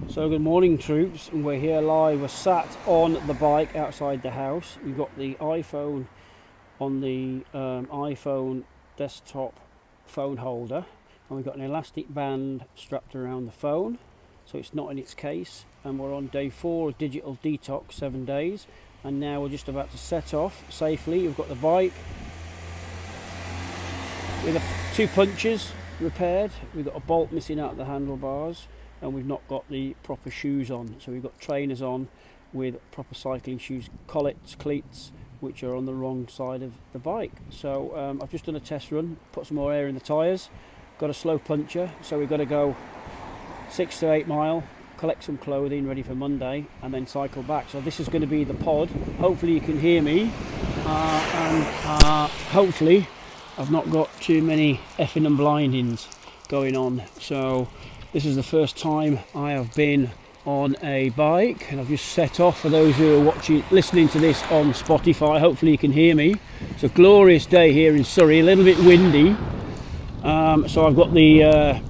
So good morning, troops, and we're here live. We're sat on the bike outside the house. We've got the iPhone on the iPhone desktop phone holder, and we've got an elastic band strapped around the phone so it's not in its case. And we're on day 4 of Digital Detox, 7 days, and now we're just about to set off safely. We've got the bike with 2 punches repaired. We've got a bolt missing out of the handlebars, and we've not got the proper shoes on. So we've got trainers on with proper cycling shoes, collets, cleats, which are on the wrong side of the bike. So I've just done a test run, put some more air in the tyres, got a slow puncher, so we've got to go 6 to 8 mile, collect some clothing ready for Monday, and then cycle back. So this is going to be the pod. Hopefully you can hear me, and hopefully I've not got too many effing and blindings going on. So this is the first time I have been on a bike, and I've just set off. For those who are listening to this on Spotify, hopefully you can hear me. It's a glorious day here in Surrey, a little bit windy. So I've got the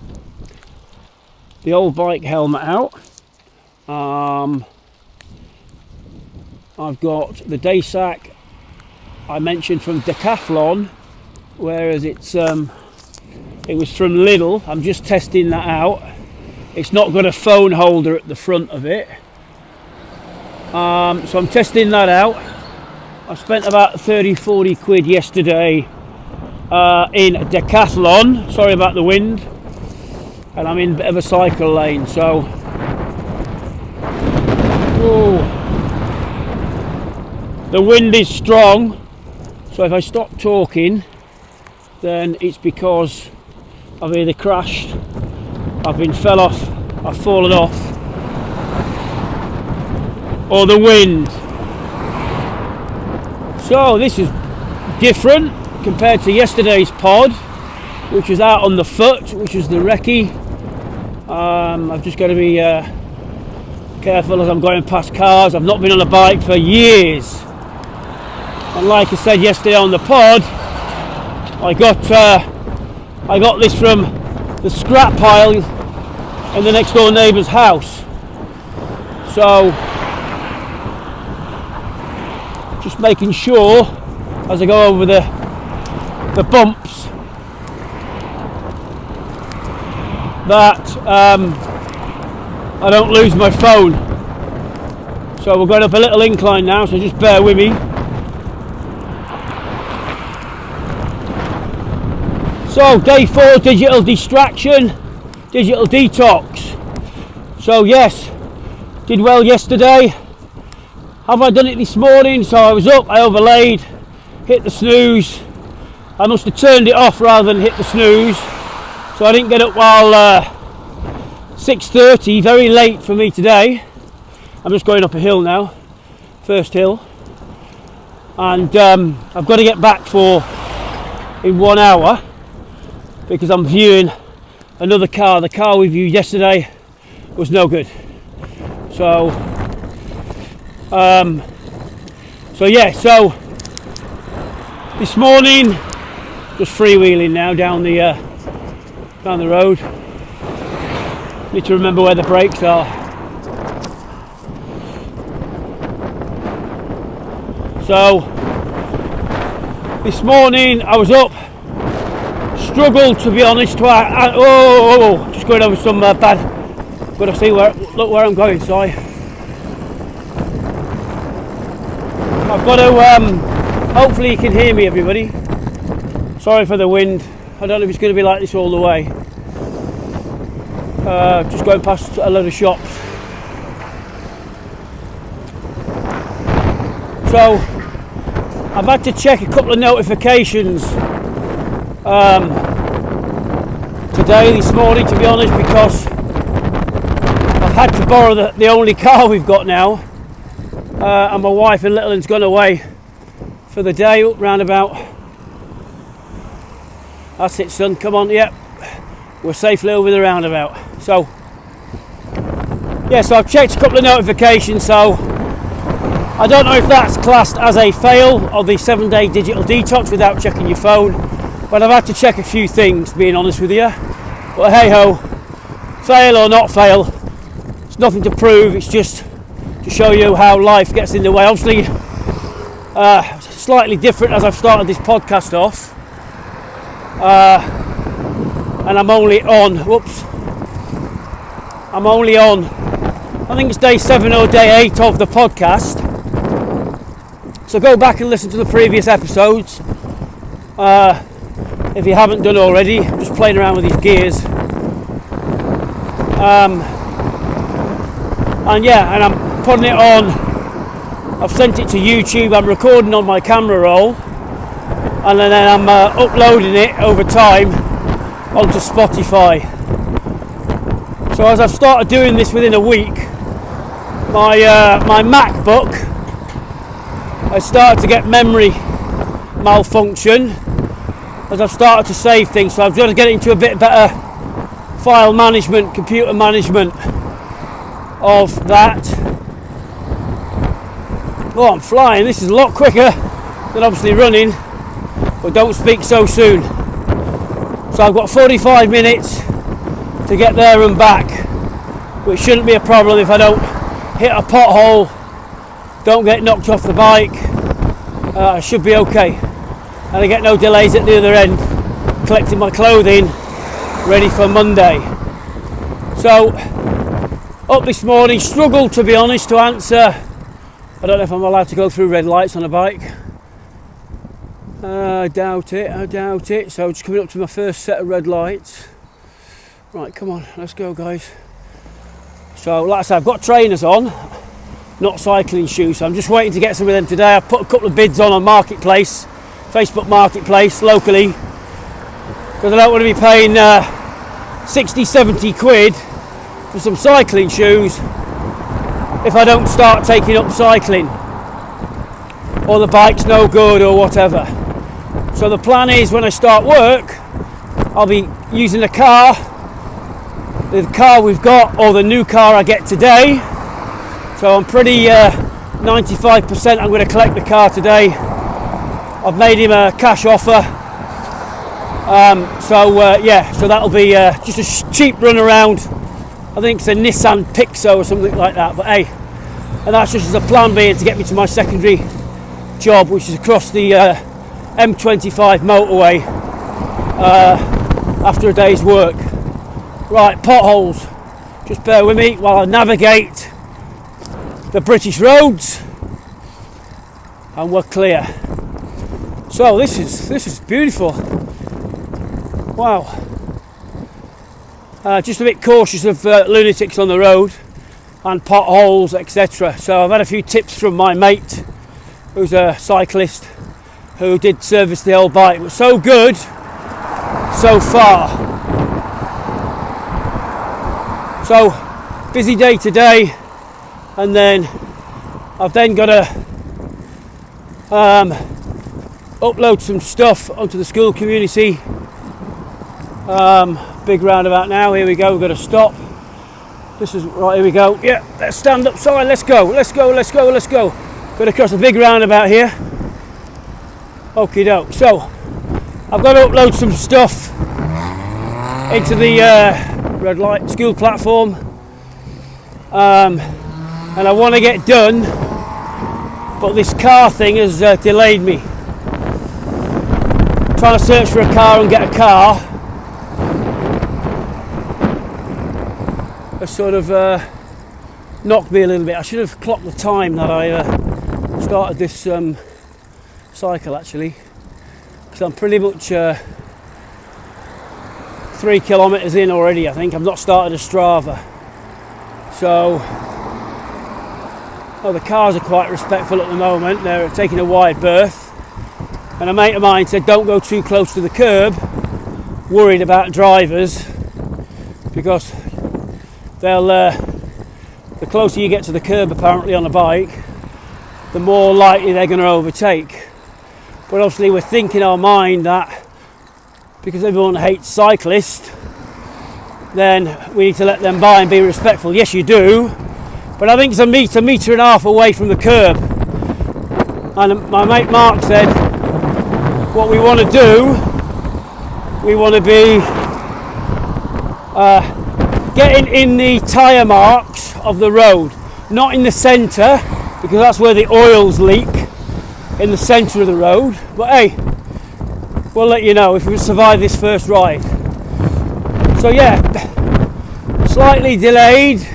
old bike helmet out. I've got the day sack I mentioned from Decathlon, whereas it was from Lidl. I'm just testing that out. It's not got a phone holder at the front of it, so I'm testing that out. I spent about 30-40 quid yesterday in Decathlon. Sorry about the wind, and I'm in a bit of a cycle lane, so the wind is strong, so if I stop talking then it's because I've either crashed, I've fallen off, or the wind. So this is different compared to yesterday's pod, which was out on the foot, which was the recce. I've just got to be careful as I'm going past cars. I've not been on a bike for years, and like I said yesterday on the pod, I got this from the scrap pile in the next door neighbour's house. So just making sure as I go over the bumps that I don't lose my phone. So we're going up a little incline now, so just bear with me. So day 4, digital distraction, digital detox. So yes, did well yesterday. Have I done it this morning? So I was up, I overlaid, hit the snooze. I must have turned it off rather than hit the snooze. So I didn't get up while 6:30, very late for me today. I'm just going up a hill now, first hill. And I've got to get back in 1 hour, because I'm viewing another car. The car we viewed yesterday was no good. So this morning, just freewheeling now down the road. Need to remember where the brakes are. So this morning I was up. Struggled, to be honest, just going over some bad. Got to see look where I'm going. So I've got to. Hopefully you can hear me, everybody. Sorry for the wind. I don't know if it's going to be like this all the way. Just going past a load of shops. So I've had to check a couple of notifications this morning, to be honest, because I've had to borrow the only car we've got now, and my wife and little one's gone away for the day, up round about. That's it, son, come on. Yep, we're safely over the roundabout. So so I've checked a couple of notifications, so I don't know if that's classed as a fail of the 7-day digital detox without checking your phone, but I've had to check a few things, being honest with you. But hey ho, fail or not fail, nothing to prove, it's just to show you how life gets in the way. Obviously, slightly different as I've started this podcast off. And I'm only on, I think it's day 7 or day 8 of the podcast. So go back and listen to the previous episodes. If you haven't done already, I'm just playing around with these gears. And I'm putting it on. I've sent it to YouTube. I'm recording on my camera roll, and then I'm uploading it over time onto Spotify. So as I've started doing this within a week, my MacBook has started to get memory malfunction as I've started to save things. So I've got to get into a bit better file management, computer management of that. Oh, I'm flying. This is a lot quicker than obviously running, but don't speak so soon. So I've got 45 minutes to get there and back, which shouldn't be a problem if I don't hit a pothole, don't get knocked off the bike. I should be okay, and I get no delays at the other end, collecting my clothing ready for Monday. So up this morning, struggled to be honest to answer. I don't know if I'm allowed to go through red lights on a bike. I doubt it. So just coming up to my first set of red lights. Right, come on, let's go guys. So like I said, I've got trainers on, not cycling shoes, so I'm just waiting to get some of them today. I've put a couple of bids on Marketplace, Facebook Marketplace locally, because I don't want to be paying 60, 70 quid for some cycling shoes if I don't start taking up cycling, or the bike's no good or whatever. So the plan is when I start work, I'll be using the car we've got, or the new car I get today. So I'm pretty 95% I'm going to collect the car today. I've made him a cash offer. So that'll be just a cheap run around. I think it's a Nissan Pixo or something like that, but hey, and that's just as a plan B to get me to my secondary job, which is across the M25 motorway after a day's work. Right, potholes, just bear with me while I navigate the British roads, and we're clear. So this is beautiful. Wow. Just a bit cautious of lunatics on the road and potholes, etc. So I've had a few tips from my mate, who's a cyclist, who did service the old bike. It was so good so far. So busy day today, and then I've then got to upload some stuff onto the school community. Big roundabout now, here we go, we've got to stop. This is, right, here we go. Yeah, let's stand up side, let's go. Got to cross a big roundabout here. Okie doke. So, I've got to upload some stuff into the red light school platform. And I want to get done, but this car thing has delayed me. Trying to search for a car and get a car has sort of knocked me a little bit. I should have clocked the time that I started this cycle actually, because I'm pretty much 3 kilometres in already. I think I've not started a Strava. So the cars are quite respectful at the moment. They're taking a wide berth, and a mate of mine said don't go too close to the curb, worried about drivers, because they'll the closer you get to the curb apparently on a bike, the more likely they're going to overtake. But obviously we're thinking our mind that because everyone hates cyclists, then we need to let them by and be respectful. Yes, you do, but I think it's a metre and a half away from the curb. And my mate Mark said, what we want to do, we want to be getting in the tyre marks of the road, not in the centre, because that's where the oils leak, in the centre of the road. But hey, we'll let you know if we survive this first ride. So yeah, slightly delayed.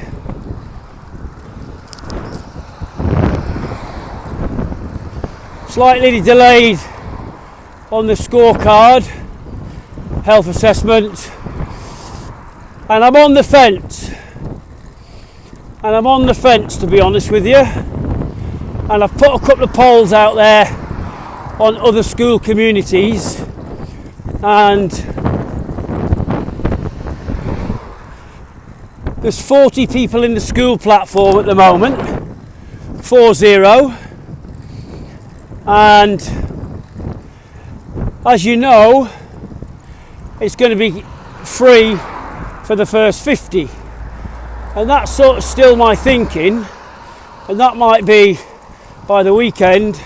Slightly delayed on the scorecard, health assessment, and I'm on the fence. And I'm on the fence, to be honest with you. And I've put a couple of polls out there on other school communities, and there's 40 people in the school platform at the moment, 40, and as you know, it's going to be free for the first 50, and that's sort of still my thinking, and that might be by the weekend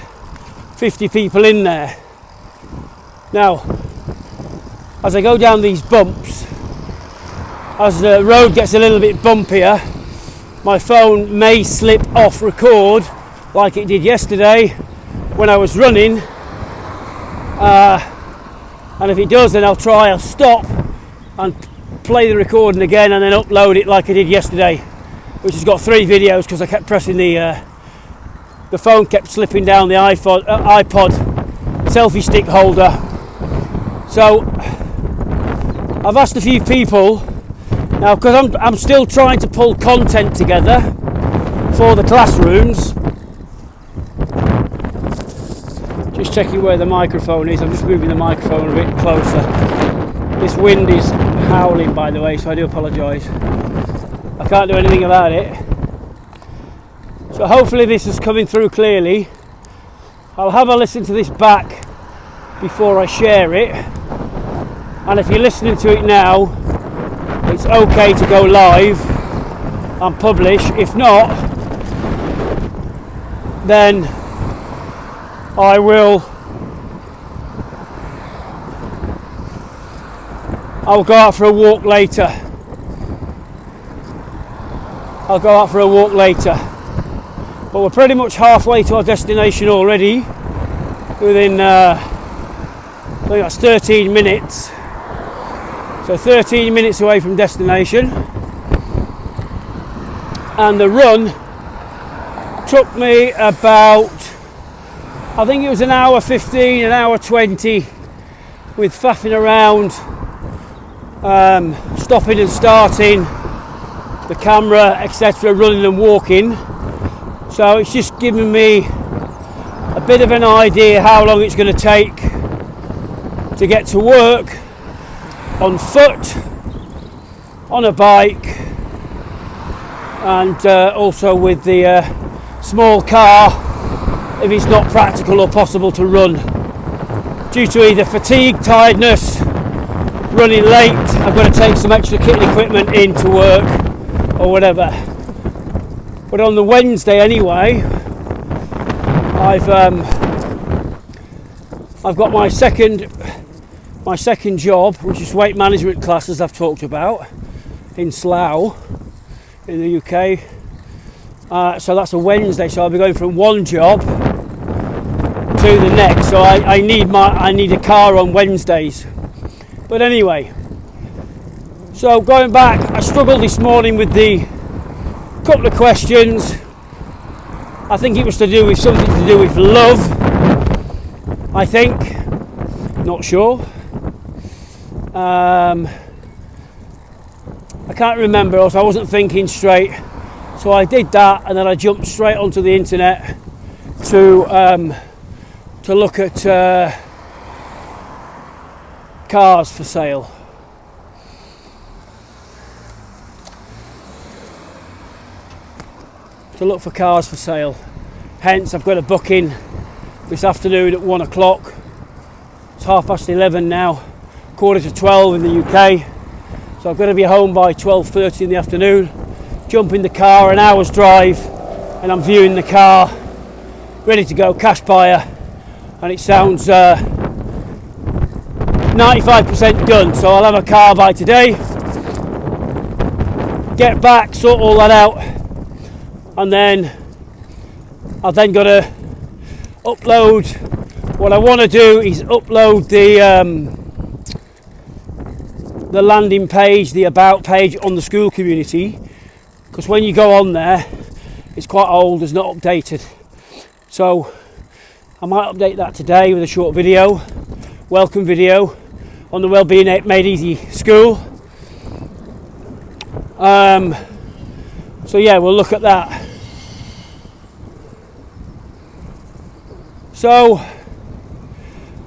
50 people in there. Now, as I go down these bumps, as the road gets a little bit bumpier, my phone may slip off record like it did yesterday when I was running, and if it does, then I'll stop and play the recording again and then upload it like I did yesterday, which has got 3 videos because I kept pressing the phone kept slipping down the iPod selfie stick holder. So I've asked a few people now, because I'm still trying to pull content together for the classrooms. Just checking where the microphone is. I'm just moving the microphone a bit closer. This wind is howling, by the way, so I do apologise. I can't do anything about it. So hopefully this is coming through clearly. I'll have a listen to this back before I share it. And if you're listening to it now, it's okay to go live and publish. If not, then I'll go out for a walk later. But we're pretty much halfway to our destination already, within I think that's 13 minutes. So 13 minutes away from destination. And the run took me about, I think it was an hour 15, an hour 20, with faffing around, stopping and starting the camera, etc., running and walking. So it's just giving me a bit of an idea how long it's going to take to get to work on foot, on a bike, and also with the small car if it's not practical or possible to run due to either fatigue, tiredness, running late. I've got to take some extra kit and equipment in to work or whatever. But on the Wednesday anyway, I've got my second job, which is weight management classes I've talked about in Slough in the UK. So that's a Wednesday, so I'll be going from one job to the next. So I need a car on Wednesdays. But anyway, so going back, I struggled this morning with the couple of questions. I think it was something to do with love, I think, not sure. I can't remember, else I wasn't thinking straight. So I did that, and then I jumped straight onto the internet to look at cars for sale. To look for cars for sale. Hence, I've got a booking this afternoon at 1 o'clock. It's 11:30 now, 11:45 in the UK. So I've got to be home by 12:30 in the afternoon. Jump in the car, an hour's drive, and I'm viewing the car, ready to go, cash buyer, and it sounds 95% done. So I'll have a car by today. Get back, sort all that out, and then I've then got to upload. What I want to do is upload the landing page, the about page on the school community, because when you go on there, it's quite old, it's not updated. So I might update that today with a short video, welcome video on the Wellbeing Made Easy School. So yeah, we'll look at that. So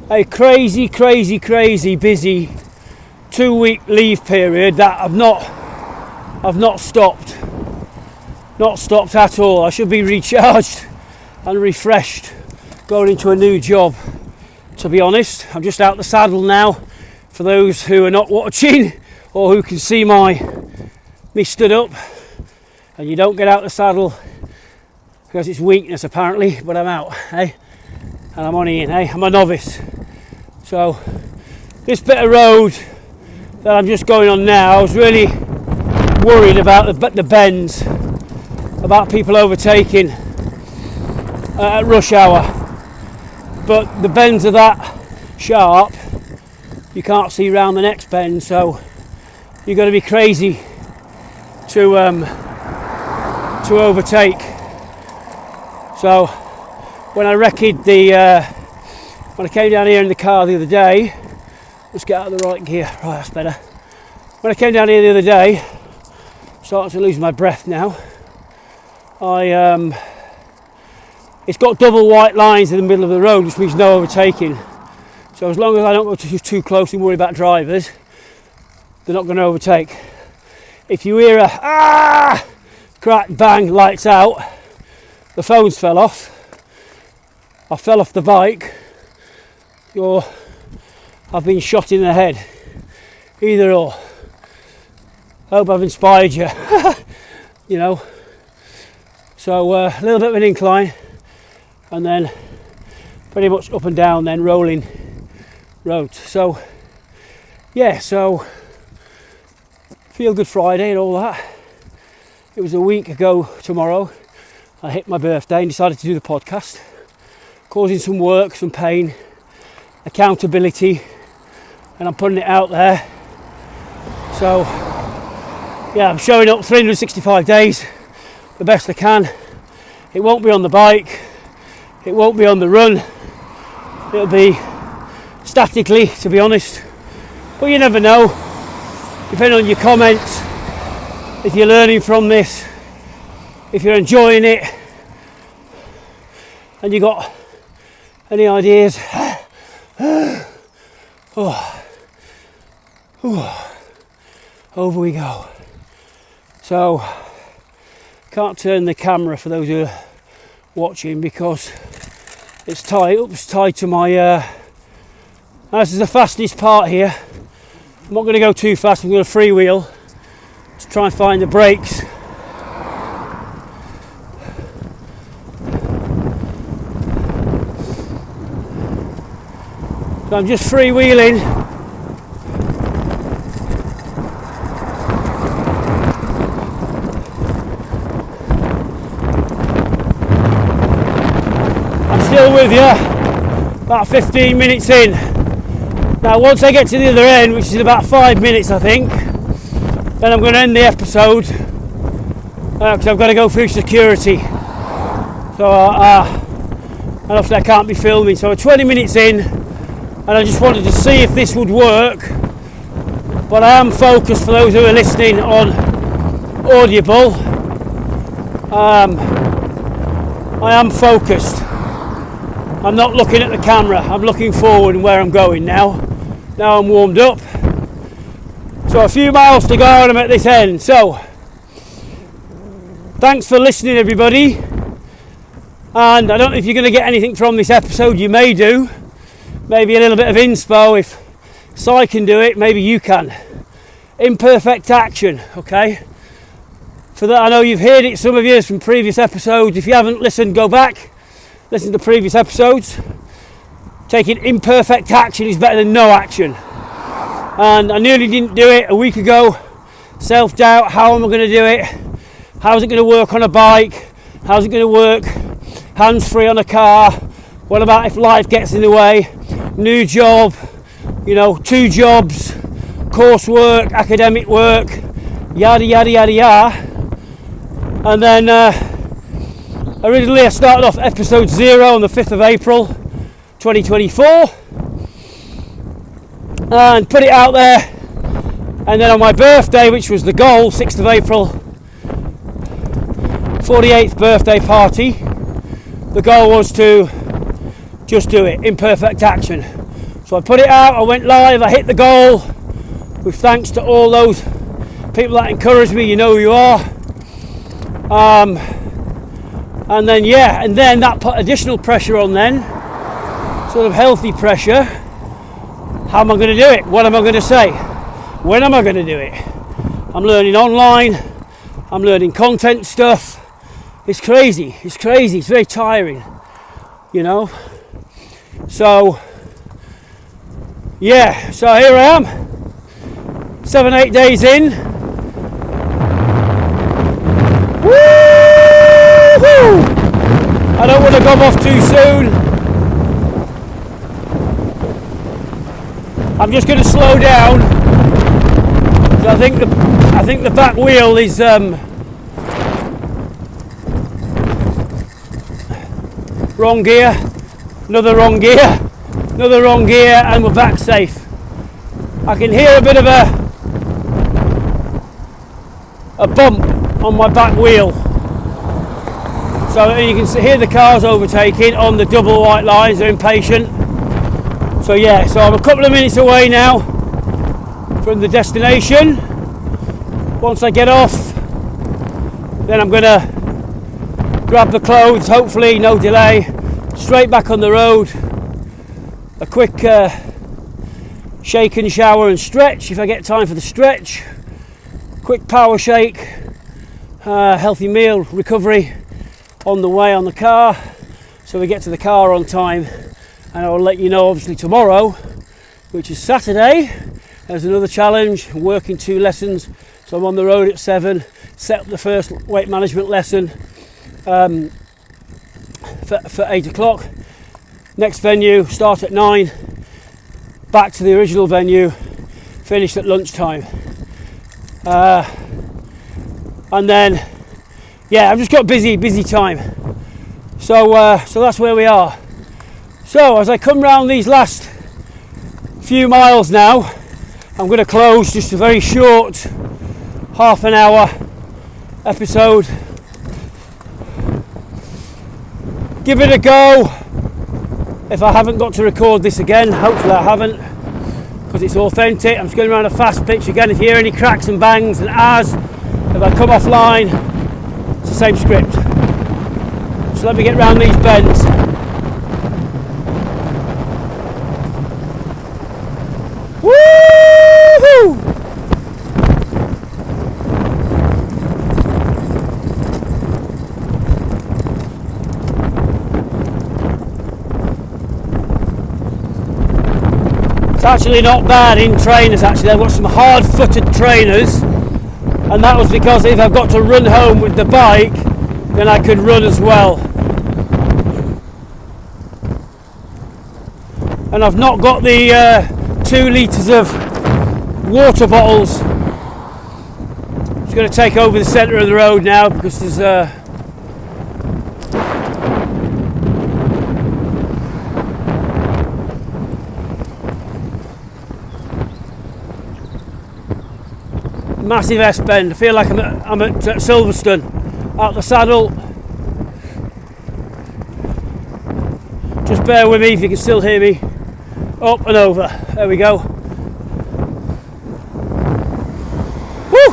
a crazy busy 2-week leave period that I've not stopped at all. I should be recharged and refreshed going into a new job, to be honest. I'm just out the saddle now, for those who are not watching or who can see me stood up. And you don't get out the saddle because it's weakness apparently, but I'm out, eh? And I'm on in, eh? I'm a novice. So this bit of road that I'm just going on now, I was really worried about the bends, about people overtaking at rush hour. But the bends are that sharp, you can't see round the next bend, so you've got to be crazy to overtake. So when I recce'd when I came down here in the car the other day, let's get out of the right gear, right, that's better. When I came down here the other day, starting to lose my breath now, it's got double white lines in the middle of the road, which means no overtaking. So as long as I don't go too close and worry about drivers, they're not going to overtake. If you hear a crack, bang, lights out, the phones fell off, I fell off the bike, or I've been shot in the head. Either or. Hope I've inspired you. You know. So a little bit of an incline, and then pretty much up and down, then rolling roads. So yeah, so Feel Good Friday and all that. It was a week ago tomorrow I hit my birthday and decided to do the podcast, causing some work, some pain, accountability, and I'm putting it out there. So yeah, I'm showing up 365 days the best I can. It won't be on the bike, it won't be on the run, it'll be statically, to be honest, but you never know, depending on your comments, if you're learning from this, if you're enjoying it, and you got any ideas. Over we go. So can't turn the camera for those who are watching because it's tied to my this is the fastest part here. I'm not going to go too fast, I'm going to freewheel to try and find the brakes. So I'm just freewheeling. Still with you, about 15 minutes in. Now once I get to the other end, which is about 5 minutes I think, then I'm going to end the episode because I've got to go through security. So and obviously I can't be filming, so I'm 20 minutes in and I just wanted to see if this would work. But I am focused, for those who are listening on Audible, I am focused. I'm not looking at the camera, I'm looking forward and where I'm going now. Now I'm warmed up. So a few miles to go and I'm at this end. So, thanks for listening everybody. And I don't know if you're going to get anything from this episode, you may do. Maybe a little bit of inspo, if Si can do it, maybe you can. Imperfect action, okay? For that, I know you've heard it, some of you, from previous episodes. If you haven't listened, go back. Listen to previous episodes. Taking imperfect action is better than no action. And I nearly didn't do it a week ago. Self-doubt, how am I going to do it? How is it going to work on a bike? How's it going to work? Hands free on a car. What about if life gets in the way? New job, 2 jobs, coursework, academic work, yada yada yada yada. And then originally I started off episode 0 on the 5th of April 2024 and put it out there, and then on my birthday, which was the goal, 6th of April, 48th birthday party, the goal was to just do it, imperfect action. So I put it out, I went live, I hit the goal, with thanks to all those people that encouraged me, you know who you are. And then that put additional pressure on then, sort of healthy pressure. How am I going to do it? What am I going to say? When am I going to do it? I'm learning online, I'm learning content stuff. It's crazy, it's very tiring, So, so here I am, 7-8 days in. Woo-hoo! I don't want to go off too soon. I'm just going to slow down. I think the back wheel is wrong gear, another wrong gear, and we're back safe. I can hear a bit of a bump on my back wheel. So you can hear the cars overtaking on the double white lines, they're impatient. So I'm a couple of minutes away now from the destination. Once I get off, then I'm going to grab the clothes, hopefully no delay, straight back on the road. A quick shake and shower and stretch if I get time for the stretch. Quick power shake, healthy meal, recovery on the way on the car, so we get to the car on time. And I will let you know obviously tomorrow, which is Saturday. There's another challenge, working 2 lessons. So I'm on the road at 7, set up the first weight management lesson for 8 o'clock. Next venue, start at 9, back to the original venue, finish at lunchtime. And then, I've just got busy time. So that's where we are. So as I come round these last few miles now, I'm going to close just a very short half an hour episode. Give it a go. If I haven't got to record this again, hopefully I haven't, because it's authentic. I'm just going around a fast pitch again. If you hear any cracks and bangs and ahs, if I come offline, it's the same script. So let me get round these bends. Woo-hoo! It's actually not bad in trainers. Actually, I've got some hard-footed trainers, and that was because if I've got to run home with the bike, then I could run as well. And I've not got the 2 litres of water bottles. I'm just going to take over the centre of the road now because there's massive S-bend. I feel like I'm at Silverstone, out the saddle. Just bear with me if you can still hear me. Up and over. There we go. Woo!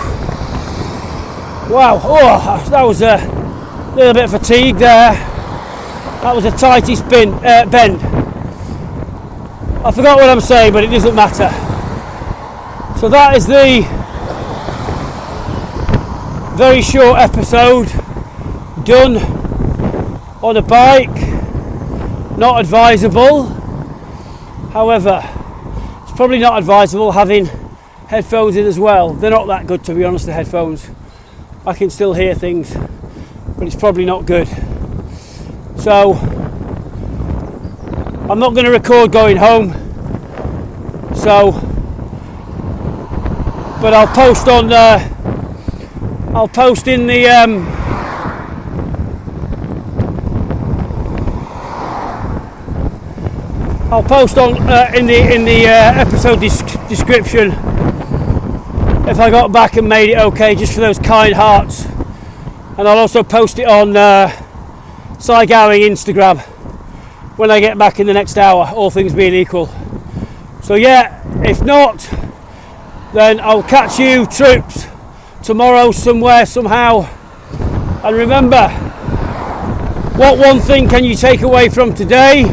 Wow. Oh, that was a little bit of fatigue there. That was a tighty bend. I forgot what I'm saying, but it doesn't matter. So that is the very short episode done on a bike. Not advisable. However, it's probably not advisable having headphones in as well. They're not that good, to be honest, the headphones. I can still hear things. but it's probably not good. So I'm not going to record going home, but I'll post on I'll post in the I'll post on in the episode description if I got back and made it okay, just for those kind hearts. And I'll also post it on Cy Gowing Instagram when I get back in the next hour, all things being equal. So yeah, if not, then I'll catch you troops tomorrow somewhere, somehow. And remember, what one thing can you take away from today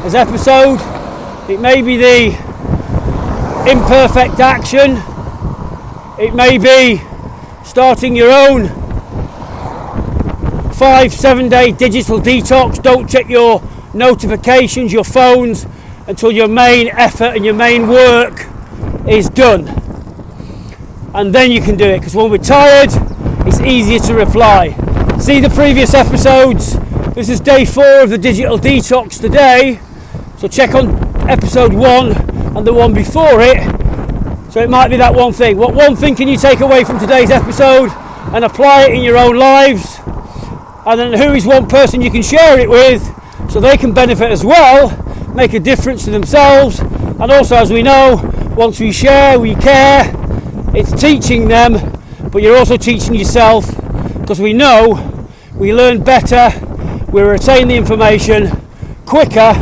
as episode? It may be the imperfect action, it may be starting your own 5-7 day digital detox. Don't check your notifications, your phones, until your main effort and your main work is done, and then you can do it, because when we're tired it's easier to reply. See the previous episodes. This is day 4 of the digital detox today, so check on episode 1 and the one before it. So it might be that one thing. What one thing can you take away from today's episode and apply it in your own lives? And then who is one person you can share it with so they can benefit as well, make a difference to themselves? And also, as we know, once we share, we care. It's teaching them, but you're also teaching yourself, because we know we learn better, we retain the information quicker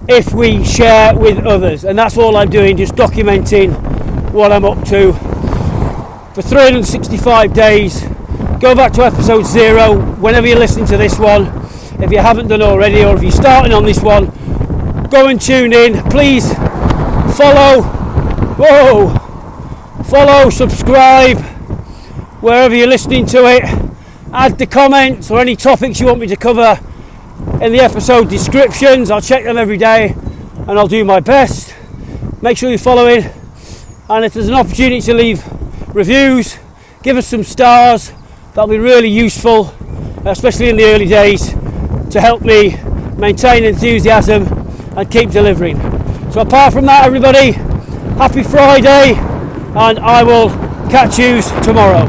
if we share with others. And that's all I'm doing, just documenting what I'm up to for 365 days. Go back to episode 0 whenever you're listening to this one, if you haven't done already, or if you're starting on this one, go and tune in. Please follow, subscribe wherever you're listening to it. Add the comments or any topics you want me to cover in the episode descriptions. I'll check them every day and I'll do my best. Make sure you're following, and if there's an opportunity to leave reviews, give us some stars. That'll be really useful, especially in the early days, to help me maintain enthusiasm and keep delivering. So apart from that, everybody, happy Friday, and I will catch you tomorrow.